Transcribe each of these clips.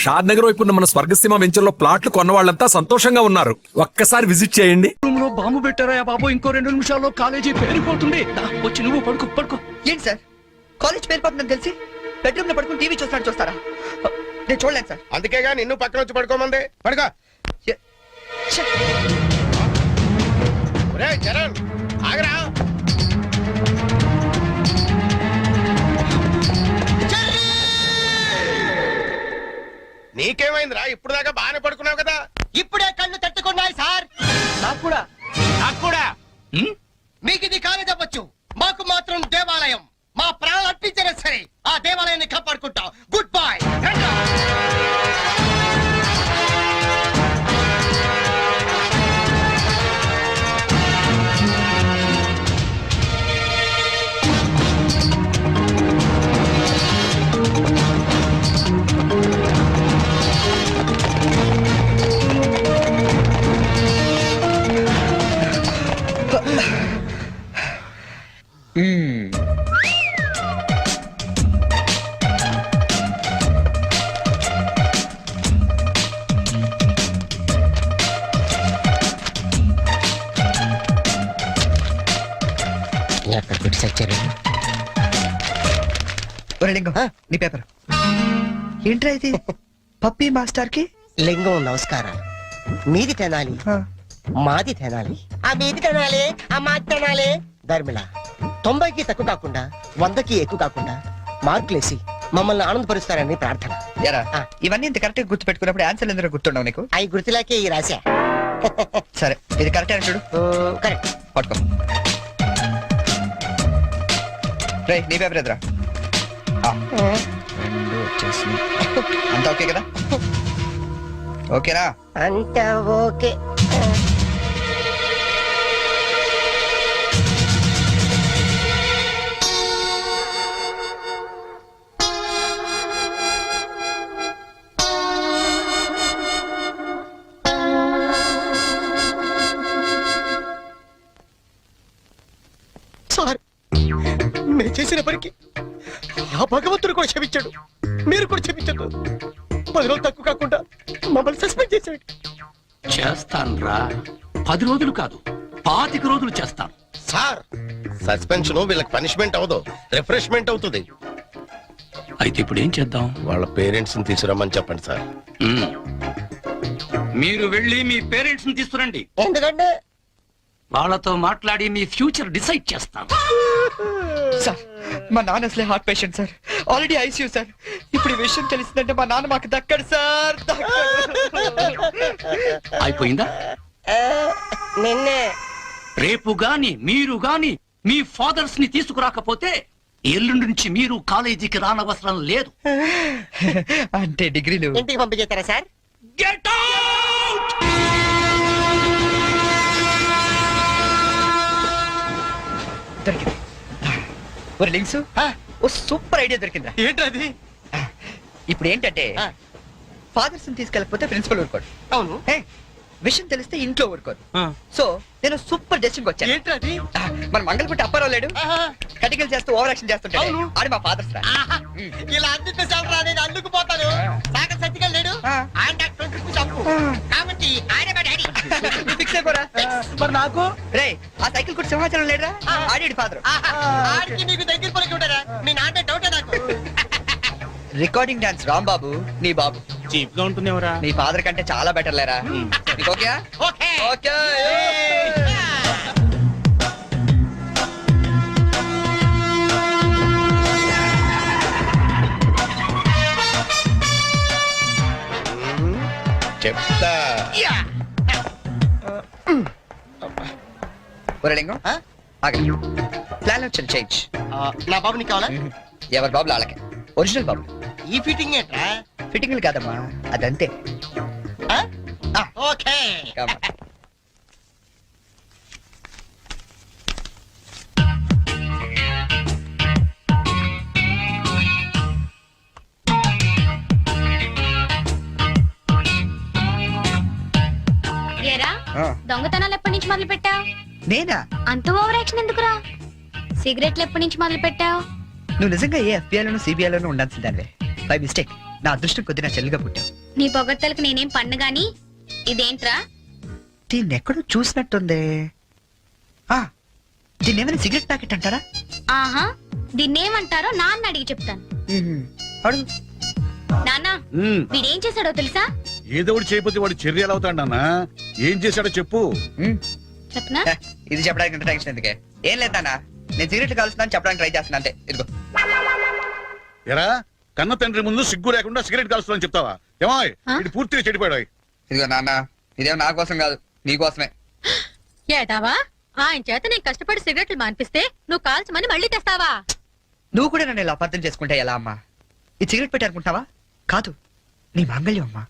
షాద్ నగర్ వైపు ఉన్న మన స్వర్గసీమ వెంచర్లో ప్లాట్లు కొన్న వాళ్ళంతా సంతోషంగా ఉన్నారు. ఒక్కసారి విజిట్ చేయండి. రూమ్ లో బాంబు పెట్టారా బాబు? ఇంకో 2 నిమిషాల్లో కాలేజీ పేరిపోతుంది. వచ్చి నువ్వు పడుకో. ఏంటి సార్, కాలేజ్ పేరుపోతుందని తెలిసి బెడ్రూమ్ లో పడుకుని టీవీ చూస్తారా? నేను చూడలేను సార్. అందుకేగా నిన్ను పక్కన వచ్చి పడుకోమంది. పడుకో. ఒరేయ్ చరణ్, ఆగరా. నీకేమైందిరా? ఇప్పుడు దాకా బాగానే పడుకున్నావు కదా. ఇప్పుడే కళ్ళు తట్టుకున్నాయి సార్. నాకు కూడా. మీకు ఇది కాలేజ్ అవ్వచ్చు, మాకు మాత్రం దేవాలయం. మా ప్రాణాలు అర్పించినా సరే ఆ దేవాలయాన్ని కాపాడుకుంటాం. Good bye. లింగం, నీ పేపర్ ఏంట్రా ఇది? పప్పి మాస్టర్ కి లింగం నమస్కారాలు. మీది తినాలి, మాది తినాలి, ఆ మీది తినాలి, ఆ మాది తినాలి. ధర్మిళ 90కి తక్కువ కాకుండా 100కి ఎక్కువ కాకుండా మార్కులేసి మమ్మల్ని ఆనందపరుస్తారని ప్రార్థన. ఇవన్నీ ఇంత కరెక్ట్ గా గుర్తు పెట్టుకున్నప్పుడు ఆన్సర్ ఎందుకు గుర్తుండవు నీకు? అవి గుర్తులాకే ఈ రాశా. సరే, ఇది కరెక్ట్ అని చూడు. కరెక్ట్. పట్టుకో. రే, నీ పేపర్ ఎదురా. అంతా ఓకే కదా? ఓకేనా? అంతా ఓకే. సార్, మేము చేసిన పనికి ఆ భగవంతుడు కూడా క్షమించాడు, మీరు కూడా క్షమించదు. 10 రోజులు తక్కువ కాకుండా మమ్మల్ని సస్పెండ్ చేశాడు. చేస్తాను రా, 10 రోజులు కాదు 25 రోజులు చేస్తాను. సార్, సస్పెన్షన్ వీళ్ళకి పనిష్మెంట్ అవదు, రిఫ్రెష్మెంట్ అవుతుంది. అయితే ఇప్పుడు ఏం చేద్దాం? వాళ్ళ పేరెంట్స్ ని తీసుకురమ్మని చెప్పండి సార్. మీరు వెళ్ళి మీ పేరెంట్స్ ని తీసుకురండి. ఎందుకంటే వాళ్ళతో మాట్లాడి మీ ఫ్యూచర్ డిసైడ్ చేస్తాను. సార్, మా నాన్న అసలే heart patient sir, already ICU sir. ఇప్పుడు ఈ విషయం తెలిసిందంటే మా నాన్న మాకు దక్కడు సార్. అయిపోయిందా? నిన్నే రేపు గాని మీరు గాని మీ ఫాదర్స్ ని తీసుకురాకపోతే ఎల్లుండి నుంచి మీరు కాలేజీకి రానవసరం లేదు. అంటే డిగ్రీలు ఇంటికి పంపించేస్తారా సార్? Get out! దొరికింది. ఒరే లింక్స్, ఓ సూపర్ ఐడియా దొరికిందా? ఏంటది? ఇప్పుడు ఏంటంటే ఫాదర్స్ తీసుకెళ్ళకపోతే ప్రిన్సిపల్ ఊరుకోడు. అవును. విషయం తెలిస్తే ఇంట్లో ఊరుకోదు. సో నేను సూపర్ డెసిషన్ వచ్చాను. ఏంటది? మన మంగళపుట్టి అప్పారావు లేడు, కటికలు చేస్తూ ఓవర్ యాక్షన్ చేస్తుంటాడు. ఆడు మా ఫాదర్స్ రా. ఇలా అందితే సార్ నేను అందుకు పోతాను. సాగర్ సత్తిగా లేడు, ఆయన డాక్టర్ చంపు కాబట్టి ఆయన మా డాడీ. ఫిక్స్ అయిపోరా. మరి నాకు రే, ఆ సైకిల్ కూడా సింహాచలం లేడురా, ఆడి ఫాదర్. ఆడికి నీకు దగ్గర పలికి ఉంటారా? మీ నాన్న డౌటే నాకు. రికార్డింగ్ డాన్స్ రాంబాబు నీ బాబు చీప్ గా ఉంటుంది ఎవరా? నీ ఫాదర్ కంటే చాలా బెటర్ లేరా. Okay okay okay. చెప్తా. లింగం, ప్లాన్ వచ్చాను చేంజ్. నా బాబు నీకు కావాలా? ఎవరి బాబులు వాళ్ళకి, ఒరిజినల్ బాబు. ఈ ఫిట్టింగ్ ఏంట్రా? ఫిట్టింగ్లు కాదమ్మా, అదంతే. ఓకే. దొంగతనాలు ఎప్పటి నుంచి మొదలు పెట్టావు? నేనా? అంత ఓవర్ యాక్షన్ ఎందుకురా? సిగరెట్లు ఎప్పటి నుంచి మొదలు పెట్టావు? నువ్వు నిజంగా ఏ FBI లోనూ CBI లోనూ ఉండాల్సిందానివే. బై మిస్టేక్ నా అదృష్టం కొద్ది నా చెల్లిగా పుట్టావు. నీ పొగడ్తలకు నేనేం పన్ను గాని ఇదేంట్రా? దీన్ని ఎక్కడో చూసినట్టుంది. ఆ, దీన్ని ఏమైనా సిగరెట్ ప్యాకెట్ అంటారా? ఆహా, దీన్నేమంటారో నాన్న అడిగి చెప్తాను. అడుగు. నాన్న, వీడేం చేశాడో తెలుసా? ఏదో ఒకటి చేయకపోతే వాడు చర్య ఎలా అవుతాడు నాన్న? ఏం చేశాడో చెప్పు. చెప్పనా? హ, ఇది చెప్పడానికి ఇంత టెన్షన్ ఎందుకే? ఏం లేదు నాన్న, నేను సిగరెట్ కాలుస్తున్నాను చెప్పడానికి ట్రై చేస్తున్నా అంతే. ఇదిగో. ఎరా కన్న తండ్రి ముందు సిగ్గు లేకుండా సిగరెట్ కాల్చుకోవాలని చెప్తావా? ఏమో ఇది పూర్తిగా చెడిపోయాడు. ఇదిగో నాన్న, ఇదేం నా కోసం కాదు, నీ కోసమే. ఏదావా ఆయన చేత నేను కష్టపడి సిగరెట్లు మాన్పిస్తే నువ్వు కాల్చమని మళ్ళీ తెస్తావా? నువ్వు కూడా నన్ను ఇలా అపార్థం చేసుకుంటే ఎలా అమ్మా? ఈ సిగరెట్ పెట్టి అనుకుంటావా? కాదు, నీ మాంగళ్యం అమ్మా.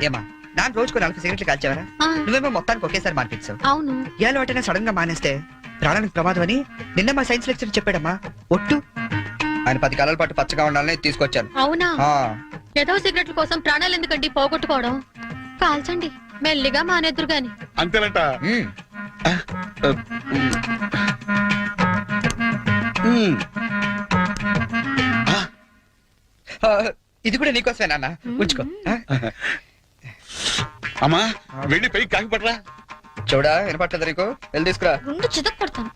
ఏమా నాన్న రోజుకు 40 సిగరెట్లు కాల్చేవరా? ఆ. నువ్వేమో మొత్తానికి ఒకేసారి మాన్పించావు. అవును. ఏ అలవాటైనా సడన్ గా మానేస్తే ప్రాణానికి ప్రమాదం అని నిన్న మా సైన్స్ లెక్చర్ చెప్పాడమ్మా. ఒట్టు ఆయన 10 కాలాల పాటు పచ్చగా ఉండాలని తీసుకొచ్చాను. అవునా? ఆ, ఏదో సిగరెట్ల కోసం ప్రాణాలు ఎందుకండి పోగొట్టుకోవడం? కాల్చండి, మెల్లిగా మానేద్దురు గాని. అంతేనంట. ఉమ్. ఆ, ఇది కూడా నీకోసమే నాన్న, ఉంచుకో. ఆ? అమ్మా వెళ్ళి పైకి కాకి పడరా. చూడా వినపట్టలేదు నీకు? వెళ్ళి తీసుకురా. గుండు చితక్ కొడతాను.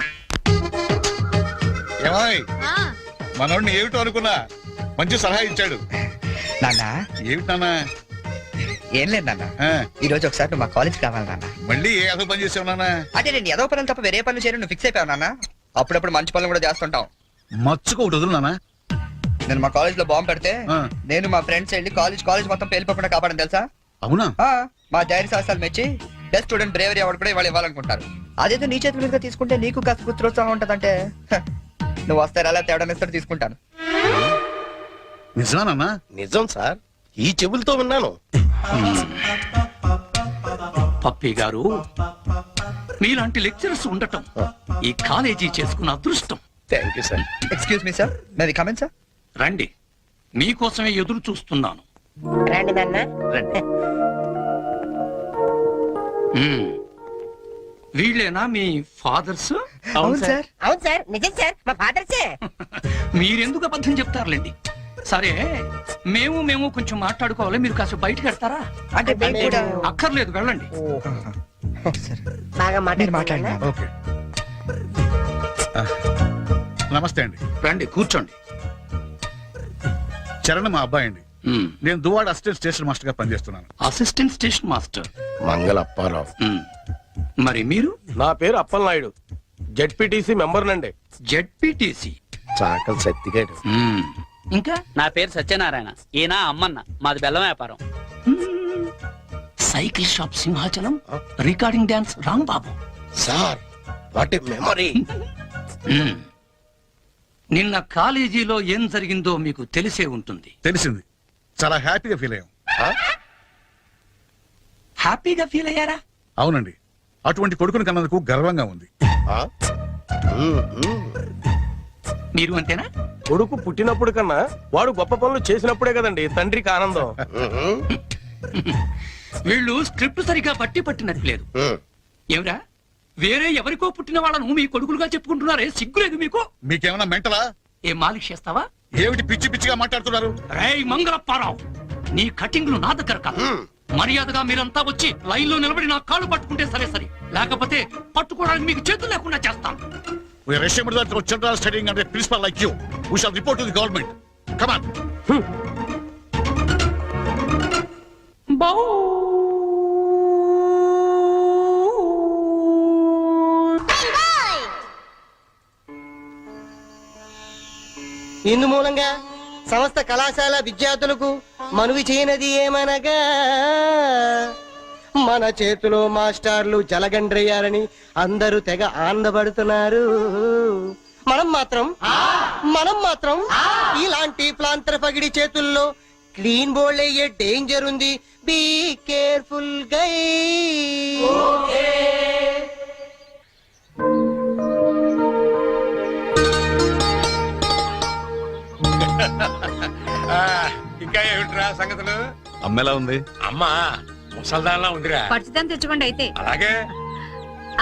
ఏమాయ్ ఆ, మనోడిని ఏమిటో అనుకున్నా మంచి సలహా ఇచ్చాడు. నాన్న ఏమిటి నాన్న? ఏం లేదు నాన్న, ఆ, ఈ రోజు ఒకసారి నువ్వు మా కాలేజ్ కావాలి నాన్న. మళ్ళీ ఏ అసలు పని చేసావు నాన్న? అంటే నేను ఏదో పనులు తప్ప వేరే పనులు చేయను నువ్వు ఫిక్స్ అయిపోయావు నాన్న. అప్పుడప్పుడు మంచి పనులు కూడా చేస్తుంటాం. మచ్చుకు ఒకటి వదులు నాన్న. నేను మా కాలేజ్ లో బాంబు పెడితే ఆ. నేను మా ఫ్రెండ్స్ వెళ్ళి కాలేజ్ మొత్తం పేలిపోకుండా కాపాడని తెలుసా? అవునా? ఆ, మా ధైర్య సాహసాలు మెచ్చి బెస్ట్ స్టూడెంట్ బ్రేవరీ అవార్డు కూడా ఇవాళ ఇవ్వాలనుకుంటారు. అదేదో నీ చేతి మీదుగా తీసుకుంటే నీకు కాస్త పుత్రోత్సాహం ఉంటదంటే నువ్వు వస్తే అలా తేడా ఇస్తాడు తీసుకుంటాను. నిజమా నాన్న? నిజం సార్, ఈ చెవులతో విన్నాను. పప్పి గారు, మీలాంటి లెక్చరర్స్ ఉండటం ఈ కాలేజీ చేసుకున్న అదృష్టం. Thank you sir. Excuse me sir, నాది కమెంట్ సార్. రండి, మీకోసమే ఎదురు చూస్తున్నాను. రండి నాన్న. మ్మ్. వీళ్ళేనా మీ ఫాదర్స్? అవును సార్. అవును సార్, నిజం సార్, మా ఫాదర్సే. మీరెందుకు అబద్ధం చెప్తారులేండి. సరే, మేము కొంచెం మాట్లాడుకోవాలి, మీరు కాస్త బయటకు వెళ్తారా? అంటే మేము కూడా అక్కర్లేదు, వెళ్ళండి. సరే. బాగా మీరు మాట్లాడండి. ఓకే. ఆ, నమస్తే అండి. రండి, కూర్చోండి. చరణ్ మా అబ్బాయి అండి. మ్మ్. నేను దువాడ అసిస్టెంట్ స్టేషన్ మాస్టర్ గా పనిచేస్తున్నాను. Assistant station master. మంగళ అప్పారావు. మ్మ్. మరి మీరు? నా పేరు అప్పలనాయుడు, జెడ్పీటీసీ మెంబర్ నండి. జెడ్పీటీసీ. చాకల సత్తిగాడు. ఇంకా నా పేరు సత్యనారాయణ, ఈయన అమ్మన్న, మాది బెల్లం వ్యాపారం. Cycle shop Simhachalam, recording dance Rambabu. Sir what a memory. మ్మ్. నిన్న కాలేజీలో ఏం జరిగిందో మీకు తెలిసే ఉంటుంది. తెలిసింది. చాలా హ్యాపీగా ఫీల్ అయ్యాం. హ్యాపీగా ఫీల్ అయ్యారా? అవునండి, అటువంటి కొడుకుని కన్నందుకు గర్వంగా ఉంది. మీరు అంతేనా? కొడుకు పుట్టినప్పుడు కన్నా వాడు గొప్ప పనులు చేసినప్పుడే కదండి తండ్రికి ఆనందం. వీళ్ళు స్క్రిప్ట్ సరిగా పట్టినట్లేదు. ఏమిరా, వేరే ఎవరికో పుట్టిన వాళ్ళను మీ కొడుకులుగా చెప్పుకుంటున్నారే, సిగ్గులేదు మీకు? మీకేమైనా మెంటలా? ఏ మాలిష్ చేస్తావా? ఏమిటి పిచ్చి పిచ్చిగా మాట్లాడుతున్నారు? రేయ్ మంగళప్పారావు, నీ కటింగ్లు నా దగ్గర కాదు. మర్యాదగా మీరంతా వచ్చి లైన్ లో నిలబడి నా కాళ్ళు పట్టుకుంటే సరే, లేకపోతే పట్టుకోవడానికి మీకు చేతులు లేకుండా చేస్తాను. We are ashamed that our children are studying under a principal like you. We shall report to the government. Come on. ఇందు మూలంగా సమస్త కళాశాల విద్యార్థులకు మనవి చేయనది ఏమనగా, మన చేతిలో మాస్టర్లు జలగండ్రయ్యారని అందరూ తెగ ఆనందపడుతున్నారు. మనం మాత్రం ఇలాంటి ప్లాంతర పగిడి చేతుల్లో క్లీన్ బోల్డ్ అయ్యే డేంజర్ ఉంది. బీ కేర్ఫుల్ గై. ఇంకా ఏమిట్రా సంగతులు? అమ్మెలా ఉంది? అమ్మా ముసల్దాన్లా ఉందిరా. పచ్చిదాన్ని తెచ్చుకోండి అయితే. అలాగే.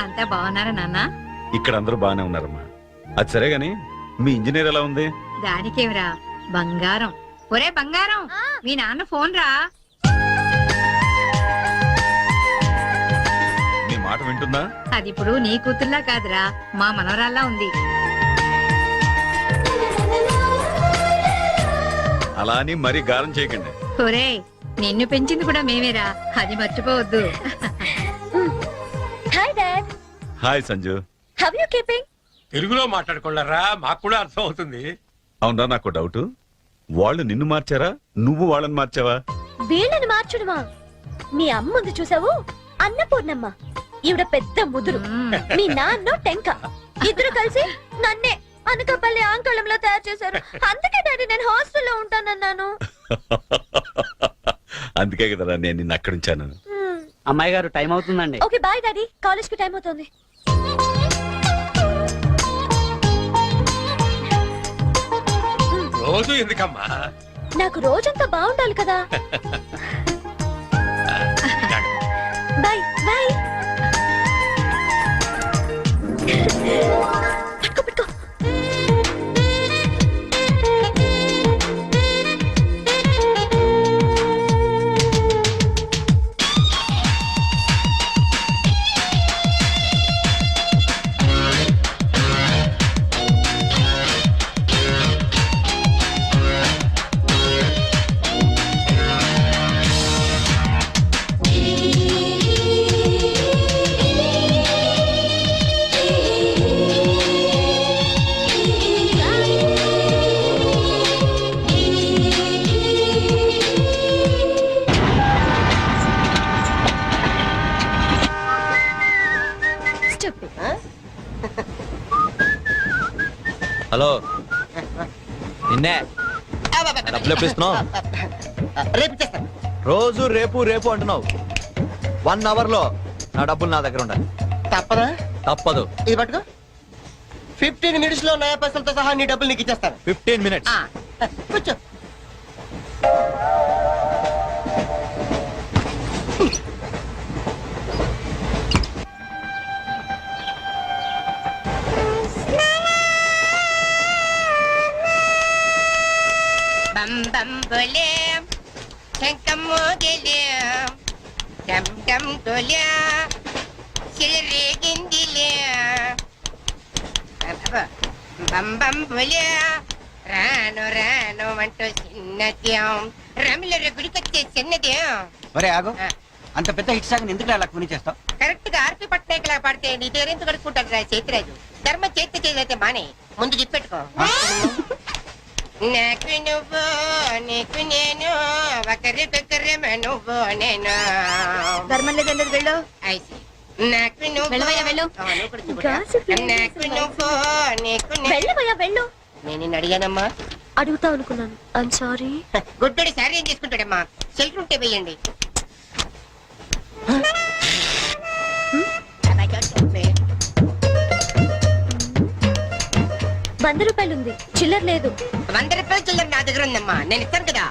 అంతా బాగున్నారా నాన్న? ఇక్కడ అందరూ బాగానే ఉన్నారమ్మా. అది సరే గాని మీ ఇంజనీర్ ఎలా ఉంది? దానికేమిరా, బంగారం. ఒరే బంగారం మీ నాన్న ఫోన్ రా. నీ మాట వింటుందా? అది ఇప్పుడు నీ కూతుర్లా కాదురా, మా మనవరాల్లా ఉంది. అలా అని మరీ గారం చేయకండి. ఒరే నిన్ను పెంచింది కూడా మేమేరా, అది మర్చిపోవద్దు. Hi dad, hi Sanju. How you keeping? తెలుగులో మాట్లాడుకోలేరా, మాకు కూడా అర్థం అవుతుంది. అవునరా, నాకు డౌట్. వాళ్ళు నిన్ను మార్చారా, నువ్వు వాళ్ళని మార్చావా? వీళ్ళని మార్చుడుమా? మీ అమ్మ ఉంది చూసావు, అన్నపూర్ణమ్మ. ఈవిడ పెద్ద ముదురు, మీ నాన్న టెంక. ఇద్దరు కలిసి నన్నే అనకాపల్లి ఆంకళంలో తయారు చేశారు. అందుకే డాడీ నేను హాస్టల్లో ఉంటానన్నాను. అందుకే కదరా నేను నిన్ను అక్కడ ఉంచాను. అమ్మాయి గారు టైం అవుతుందండి. ఓకే బాయ్ డాడీ, కాలేజ్ కి టైం అవుతుంది. రోజు ఎందుకమ్మా? నాకు రోజంతా బాగుండాలి కదా. Bye bye. పట్టుకో పట్టుకో. హలో, నిన్నే డబ్బులు ఎప్పుడు ఇస్తున్నావు? రేపు ఇచ్చేస్తాను. రోజు రేపు రేపు అంటున్నావు. 1 అవర్ లో నా డబ్బులు నా దగ్గర ఉండాలి. తప్పదా? తప్పదు. ఇది పట్టుకో. 15 మినిట్స్ లో నయా పైసలతో సహా నీ డబ్బులు నీకు ఇచ్చేస్తాను. 15 మినిట్స్. కూర్చో. బం బం బోలే శంఖం మోగలే డమ్ డమ్ డోలే సిలరేగిందిలే బం బం బోలే రాను రాను అంటూ చిన్నదేం రమిల గుడికొచ్చే చిన్నదేం. ఒరే ఆగు, అంత పెద్ద హిట్ సాగ్ ఎందుకు అలా కొని చేస్తావు? కరెక్ట్ గా ఆర్పి పట్నాయక్ లా పాడితే నీ పేరెందుకు కడుక్కుంటాడు రా చేతిరాజు. ధర్మ చేతి చేదైతే మానే ముందు చెప్పెట్టుకో. నాకు నువ్వు నీకు నేను ఒకరికొకరు నువ్వు నేను. ధర్మం లేదన్నది వెళ్ళు. ఐసి నాకు నువ్వు వెళ్ళవయ్యా, వెళ్ళు. నువ్వు కూడా చూడు. Gossip లేదు. నాకు నువ్వు నీకు నేను. వెళ్ళవయ్యా వెళ్ళు. నేను నిన్ను అడిగానమ్మా. అడుగుతా అనుకున్నాను. I'm sorry. గుడ్డోడి సారీ ఏం చేసుకుంటాడమ్మా? షెల్టర్ ఉంటే వెయ్యండి. ₹100 ఉంది, చిల్లర లేదు. 100 రూపాయలు చిల్లర నా దగ్గర ఉందమ్మా, నేను ఇస్తాను కదా.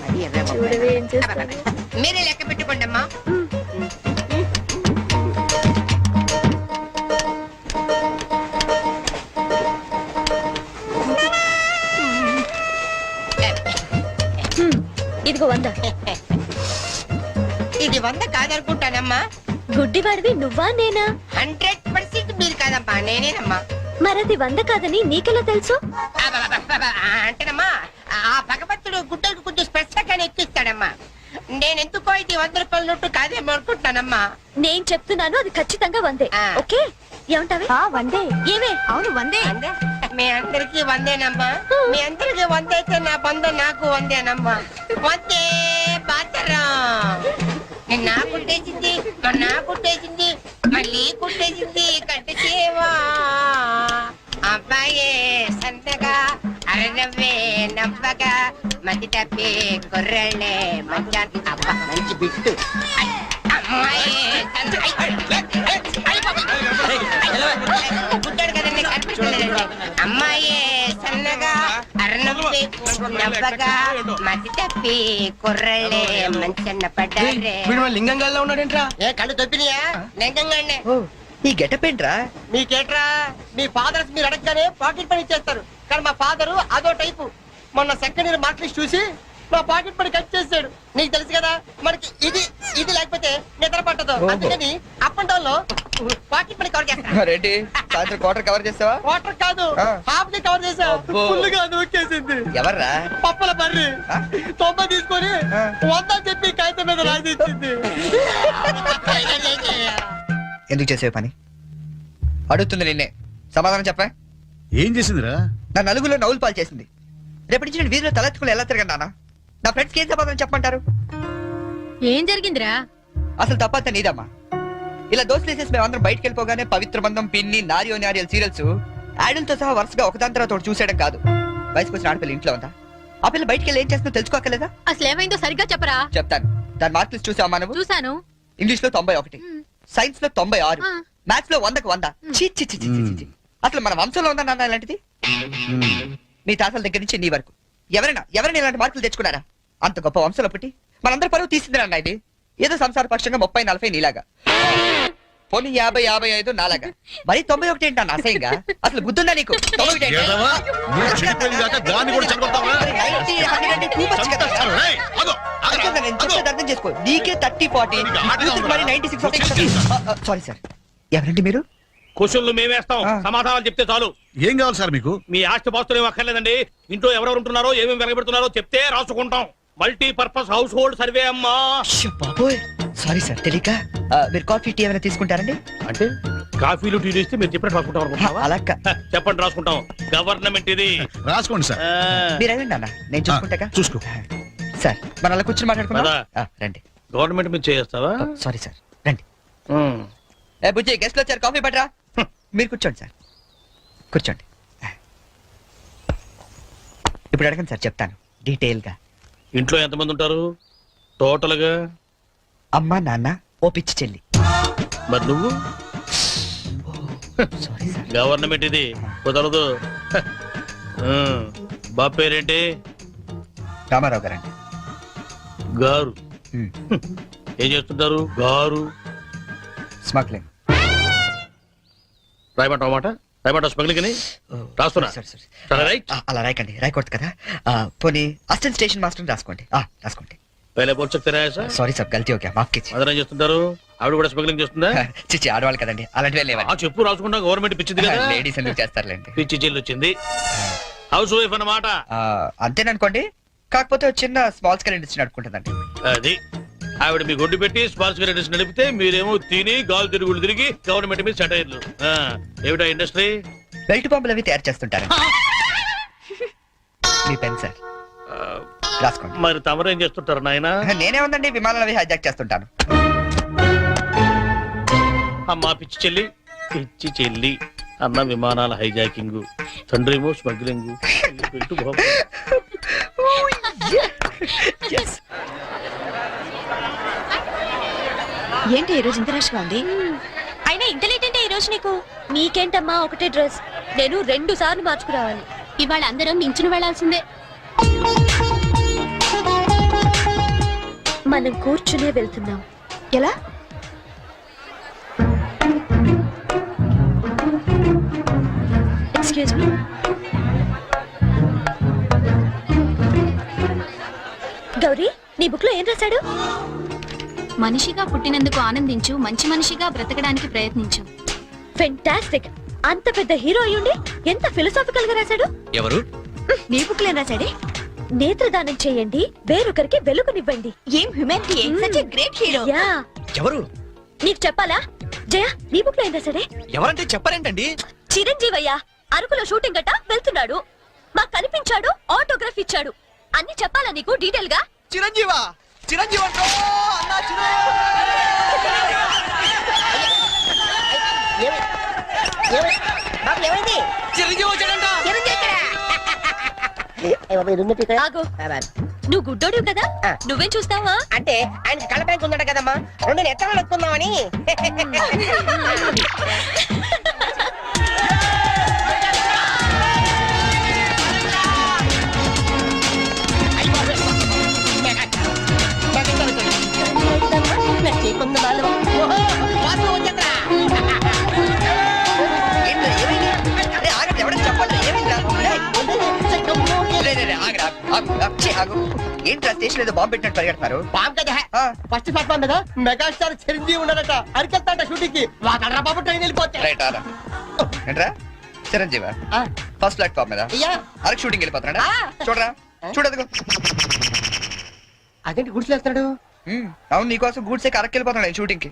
అది ఎర్ర బొమ్మ. చూడవే ఏం చేస్తాను. మీరే లెక్క పెట్టుకోండి అమ్మా. ఇదిగో 100. ఇది 100 కాదనుకుంటానమ్మా. గుడ్డివాడివి నువ్వా నేనా? 100% మీరు కాదమ్మా, నేనేనమ్మా. మరది 100 కాదని నీకెలా తెలుసు? అంటేనమ్మా, ఆ భగవంతుడు గుడ్డలకు కొంచెం స్పెషల్గానే ఎక్కిస్తాడమ్మా. నేనెందుకో ఇది 100 రూపాయల నోటు కాదేమో అనుకుంటున్నానమ్మా. నేను చెప్తున్నాను, అది ఖచ్చితంగా 100. ఆ. ఓకే, ఏమంటావే? 100. ఏమే? అవును 100. అందే? మీ అందరికి 100ఏనమ్మా. మీ అందరికి 100 అయితే నా బంధం నాకు 100ఏనమ్మా. 100 బాతరం. నా కుట్టేసింది, నా కుట్టేసింది, మళ్ళీ కుట్టేసింది కట్టు చేవా. అబ్బాయే సంతగా అరనవ్వే నవ్వగా మతి తప్పి కుర్రళ్ళే మంచి అబ్బా మంచి బిట్టు. అమ్మాయి పుట్టాడు కదండి, కనిపించలేదండి. అమ్మాయే సన్నగా అరనవ్వే నవ్వగా మతి తప్పి కుర్రళ్ళే మంచన్న పడ్డారే. లింగంగా ఉన్నాడేంట్రా? ఏ కళ్ళు తప్పినాయా? లింగంగానే. ఈ గెటప్ ఏంట్రా? మీకేట్రా? మీ ఫాదర్స్ మీరు అడగగానే పాకెట్ పని ఇచ్చేస్తారు, కానీ మా ఫాదరు అదో టైపు. మొన్న సెకండ్ ఇయర్ మార్క్ లిస్ట్ చూసి నా పాకెట్ పడి కట్ చేసాడు. నీకు తెలుసు కదా మనకి ఇది ఇది లేకపోతే నిద్ర పట్టదు. ఓహో. అందుకని అప్ అండ్ డౌన్ లో పాకెట్ పడి కవర్ చేస్తా. రెడ్డి సాయంత్రం క్వార్టర్ కవర్ చేస్తావా? వాటర్ కాదు ఆ. హాఫ్ కి కవర్ చేసా. అబ్బో. ఫుల్ గా నూకేసింది. ఎవర్రా? పప్పల బర్రి ఆ? 90 తీసుకొని ఆ. 100 చెప్పి కాగితం మీద రాసి ఇచ్చింది. ఎందుకు చేసే పని అడుగుతుంది నిన్నే, సమాధానం చెప్పా. ఏం చేసిందిరా? నా నలుగులో నవ్వులు పాలు చేసింది. రేపటి నుంచి నేను వీధిలో తలెత్తుకుని ఎలా తిరగను నాన్న? నా ఫ్రెండ్స్కి ఏం సమాధానం చెప్పమంటారు? ఏం జరిగిందిరా? అసలు తప్పంతా నీదమ్మా. ఇలా దోస్తులు వేసేసి మేమందరం బయటకు వెళ్ళిపోగానే పవిత్ర బంధం, పిన్ని, నారియో నారియల్ సీరియల్స్ యాడల్తో సహా వరుసగా ఒకదాని తర్వాత ఒకటి చూసేయడం కాదు. వయసుకు వచ్చిన ఆడపిల్ల ఇంట్లో ఉందా? ఆ పిల్ల బయటకు వెళ్ళి ఏం చేస్తుందో తెలుసుకోకలేదా? అసలు ఏమైందో సరిగ్గా చెప్పరా. చెప్తాను. దాని మార్కులు చూసావా నువ్వు? చూసాను. ఇంగ్లీష్ లో 91, సైన్స్ లో 96, ఆ. మ్యాథ్స్ లో 100కు 100. ఛీ, ఛీ, ఛీ, ఛీ, ఛీ, ఛీ. అసలు మన వంశంలో ఉందా నాన్న ఇలాంటిది? మీ తాతల దగ్గర నుంచి నీ వరకు ఎవరైనా ఇలాంటి మార్కులు తెచ్చుకున్నారా? అంత గొప్ప వంశంలో పుట్టి మనందరి పరువు తీసింది నాన్న ఇది. ఏదో సంసార పక్షంగా 30, 40 నీలాగా, పోనీ 50, 55 నాలాగా, మరి 91 ఏంటి అన్న అసహ్యంగా? అసలు బుద్ధుందా నీకు? 91 ఏంటి? ఏదవా? నువ్వు చెడిపోయింది కాక దాన్ని కూడా చెడగొడతావా? 90, 100 అంటే too much కదా. ఏయ్, ఆగు, ఆగురా, అర్థం నేను ఆగు. చెప్పేది అర్థం చేసుకో. నీకే 30, 40, కూతురు మరి 96. సారీ సార్, ఎవరండి మీరు? క్వశ్చన్లు మేమేస్తాం, ఆ. సమాధానాలు చెప్తే చాలు. ఏం కావాలి సార్ మీకు? మీ ఆస్తి పాస్తులు ఏం అక్కర్లేదండి. ఇంట్లో ఎవరెవరు ఉంటున్నారో, ఏమేమి వెలగబెడుతున్నారో చెప్తే రాసుకుంటాం. మల్టీపర్పస్ హౌస్ హోల్డ్ సర్వే అమ్మా. అయ్యో బాబోయ్, సారీ సార్ తెలియక. మీరు కాఫీ టీ ఏమైనా తీసుకుంటారండి? అంటే కాఫీలు టీలు ఇస్తే మీరు చెప్పినట్టు రాసుకుంటాం అనుకుంటున్నావా? అలా చెప్పండి, రాసుకుంటాం. గవర్నమెంట్ ఇది. రాసుకోండి సార్. మీరు వెళ్ళండి అన్న, నేను చూసుకుంటాగా. చూసుకో. సార్ మన అలా కూర్చొని మాట్లాడుకుందాం. పద. రండి. గవర్నమెంట్ మీద చేస్తావా? సారీ సార్, రండి. ఏ బుజ్జి, గెస్ట్లు వచ్చారు, కాఫీ పట్టరా. మీరు కూర్చోండి సార్, కూర్చోండి. ఇప్పుడు అడగండి సార్, చెప్తాను డీటెయిల్ గా. ఇంట్లో ఎంతమంది ఉంటారు టోటల్ గా? అమ్మ, నాన్న, ఓ పిచ్చి చెల్లి. మరి నువ్వు? Sorry sir. గవర్నమెంట్ ఇది, కుదరదు. బాబు పేరేంటి? రామారావు గారండి. గారు. ఏం చేస్తుంటారు గారు? స్మగ్లింగ్. రాయమంటావు మాట? రాయమంటావు స్మగ్లింగ్ అని? రాస్తున్నా. సరే, రైట్. అలా రాయకండి, రాయకూడదు కదా. పోనీ అసిస్టెంట్ స్టేషన్ మాస్టర్ రాసుకోండి. రాసుకోండి. పहले बोल सकते रहे ऐसा? సారీ సార్, గల్తీ ఓకే, మాఫ్ कीजिए. మదర్ ఏం చేస్తుంటారు? ఆవిడ కూడా స్మగ్లింగ్ చేస్తుందా? చిచ్చి, ఆడవాళ్ళు కదండి, అలాంటివి ఆ లేవండి. చెప్పు, రాసుకుంటా. గవర్నమెంట్ పిచ్చింది కదా. లేడీస్ ఎందుకు చేస్తారులేండి. పిచ్చి చెల్లి వచ్చింది. హౌస్ వైఫ్ అన్నమాట. అంతేననుకోండి, కాకపోతే ఒక చిన్న స్మాల్ స్కేల్ ఇండస్ట్రీ నడుపుకుంటుందండి. అది ఆవిడ మీ గొడ్డు పెట్టి స్పాన్స్ ఇండస్ట్రీ నడిపితే మీరేమో తిని గాలు తిరుగులు తిరిగి గవర్నమెంట్ మీద సెటైర్లు. ఏమిటా ఇండస్ట్రీ? బెల్ట్ బాంబులు అవి తయారు చేస్తుంటారు. మీ పెన్ సార్, రాసుకోండి. మరి తమరు ఏం చేస్తుంటారు నాయన? నేనే ఉందండి, విమానాలు అవి హైజాక్ చేస్తుంటాను. అమ్మా పిచ్చి చెల్లి, పిచ్చి చెల్లి అన్న విమానాల హైజాకింగ్, తండ్రేమో స్మగ్లింగ్. ఏంటి ఈ రోజు ఇంత రష్ గా ఉంది? అయినా ఇంత లేట్ అంటే ఈ రోజు నీకు? నీకేంటమ్మా ఒకటే డ్రెస్, నేను 2 సార్లు మార్చుకురావాలి. ఇవాళ అందరం నించుని వెళ్లాల్సిందే. మనం కూర్చునే వెళ్తున్నాం. ఎలా? Excuse me. గౌరీ, నీ బుక్ లో ఏం రాశాడు? మనిషిగా పుట్టినందుకు ఆనందించు, మంచి మనిషిగా బ్రతకడానికి ప్రయత్నించు. ఫెంటాస్టిక్. అంత పెద్ద హీరో అయ్యుండి ఎంత ఫిలసాఫికల్ గా రాశాడు. ఎవరు? నీ బుక్ లో ఏం రాశాడే? నేత్రదానం చేయండి, వేరొకరికి వెలుగునివ్వండి. ఏం humanity, such a great hero. Yeah. ఎవరు? నీకు చెప్పాలా? జయ, నీ బుక్ లో ఏం రాశాడే? ఎవరంటే చెప్పారేంటండి? చిరంజీవయ్య అరకులో షూటింగ్ గట్ట వెళ్తున్నాడు, మాకు కనిపించాడు, ఆటోగ్రాఫ్ ఇచ్చాడు. అన్ని చెప్పాలా నీకు డీటెయిల్ గా? చిరంజీవా? చిరంజీవి చిరంజీవి వచ్చాడంట. ఆగు. నువ్వు గుడ్డోడు కదా, నువ్వేం చూస్తావా? అంటే ఆయన కళ్ళ బ్యాంక్ ఉందట కదమ్మా, 2 ఎత్తనాలు వస్తున్నామని. ఆగు. ఏంట్రా స్టేషన్ ఏదో బాంబు పెట్టినట్టు పరిగెడతారు? బామ్ కదా ఆ. ఫస్ట్ ప్లాట్ఫామ్ మీద మెగాస్టార్ చిరంజీవి ఉన్నాడట అరికెళ్తాడ షూటింగ్ కి వాడరా బాబు ట్రైన్ వెళ్ళిపోతే రైట్ ఆరా. ఏంట్రా చిరంజీవా ఆ, ఫస్ట్ ప్లాట్ఫామ్ మీద అయ్యా అరకు షూటింగ్ వెళ్ళిపోతున్నాడా? ఆ. చూడరా చూడదుగో. అదేంటి గుడిసెళ్తున్నాడు అవును నీకోసం గూడ్సే అరకు వెళ్ళిపోతున్నాడు షూటింగ్ కి.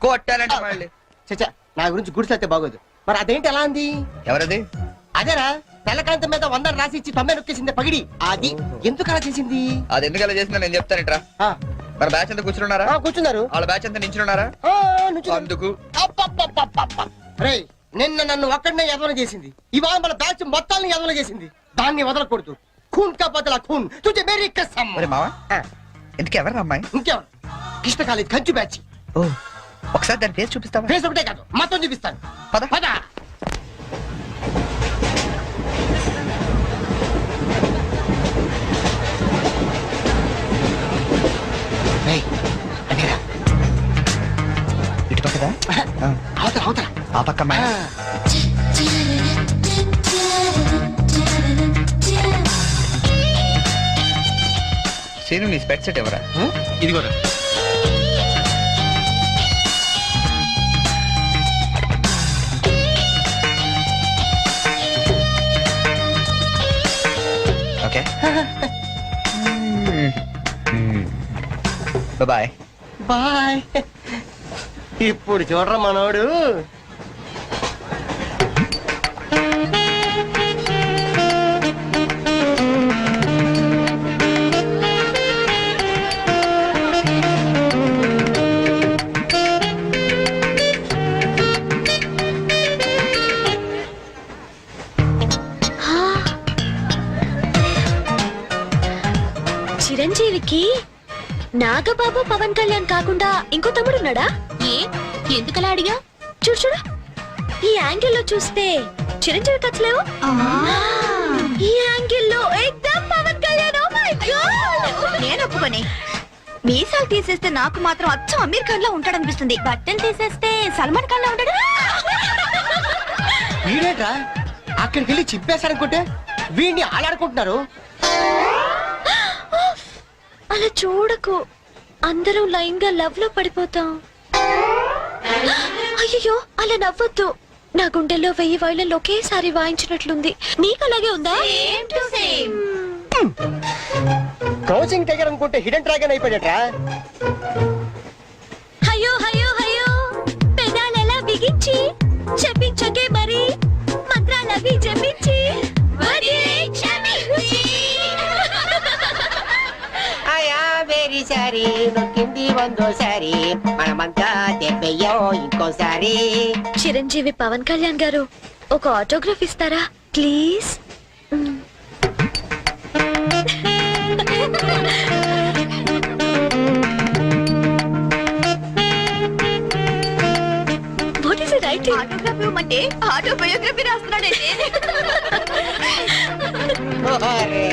కొట్టాలంటే మళ్ళీ. చచ్చా నా గురించి గుడిసెళ్తే బాగోదు మరి అదేంటి ఎలా అంది ఎవరది? అదేరా తెల్లకాంతం మీద 100 రాసి ఇచ్చి 90 నొక్కేసింది పగిడి అది ఎందుకు అలా చేసింది అది ఎందుకు అలా చేసిందో నేను చెప్తానేట్రా. ఆ, మన బ్యాచ్ అంతా కూర్చున్నారా? ఆ, కూర్చున్నారు వాళ్ళ బ్యాచ్ అంతా నించున్నారా? ఆ, నుంచున్నారు. అందుకు అబ్బబ్బబ్బబ్బబ్బ. రేయ్ నిన్న నన్ను ఒక్కడనే ఎదవన చేసింది ఇవాళ మన బ్యాచ్ మొత్తాన్ని ఎదవన చేసింది దాన్ని వదలకూడదు ఖూన్ కా బదలా ఖూన్ తుజే మేరీ కసమ్ మరి మావా ఆ, ఎందుకు ఎవరు అమ్మాయి? ఇంకెవరు కృష్ణ కాలేజ్ కంచు బ్యాచ్ ఓ ఒకసారి దాని ఫేస్ చూపిస్తావా? ఫేస్ ఒకటే కాదు మొత్తం చూపిస్తాను పద. పద రేయ్, అదేరా. ఇటు పక్కదా? అవతల అవతల ఆ పక్క అమ్మాయి. ఆ. సీను నీ స్పెట్స్ సెట్ ఎవరా? ఇదిగోరా. Okay bye. బాయ్ ఇప్పుడు చూడరా మనోడు చిరంజీవికి నాగబాబు పవన్ కళ్యాణ్ కాకుండా ఇంకో తమ్ముడున్నాడా? ఏ ఎందుకలా అడిగా? చూడు చూడు ఈ యాంగిల్ లో చూస్తే చిరంజీవి కచ్చలేవు ఈ యాంగిల్ లో ఎక్దమ్ Pawan Kalyan. Oh my god నేను ఒప్పుకొని మీసాలు తీసేస్తే నాకు మాత్రం అచ్చం అమీర్ ఖాన్ లా ఉంటాడనిపిస్తుంది. బట్టలు తీసేస్తే సల్మాన్ ఖాన్ లా ఉంటాడు. వీడేట్రా అక్కడికి వెళ్ళి చింపేశారనుకుంటే వీడిని ఆడాడుకుంటున్నారు. అలా చూడకు అందరం లైన్ గా లవ్ లో పడిపోతాం. అయ్యో అలా నవ్వొద్దు నా గుండెల్లో 1000 వైళ్ళలో ఒకేసారి వాయించినట్లుంది. నీకు అలాగే ఉందా? క్రౌచింగ్ టైగర్ అనుకుంటే హిడెన్ డ్రాగన్ అయిపోయాడట్రా. అయ్యో అయ్యో అయ్యో పెదాలెలా బిగించి చెప్పించకే మరి మంత్రాలవి జపించి వెరీ సారీ నొక్కింది వందోసారి మనమంతా దెబ్బయ్యో ఇంకోసారి. చిరంజీవి పవన్ కళ్యాణ్ గారు ఒక ఆటోగ్రాఫ్ ఇస్తారా please? What is it writing? Autograph ఇవ్వమంటే ఆటోబయోగ్రఫీ రాస్తున్నాడంటే. ఓరే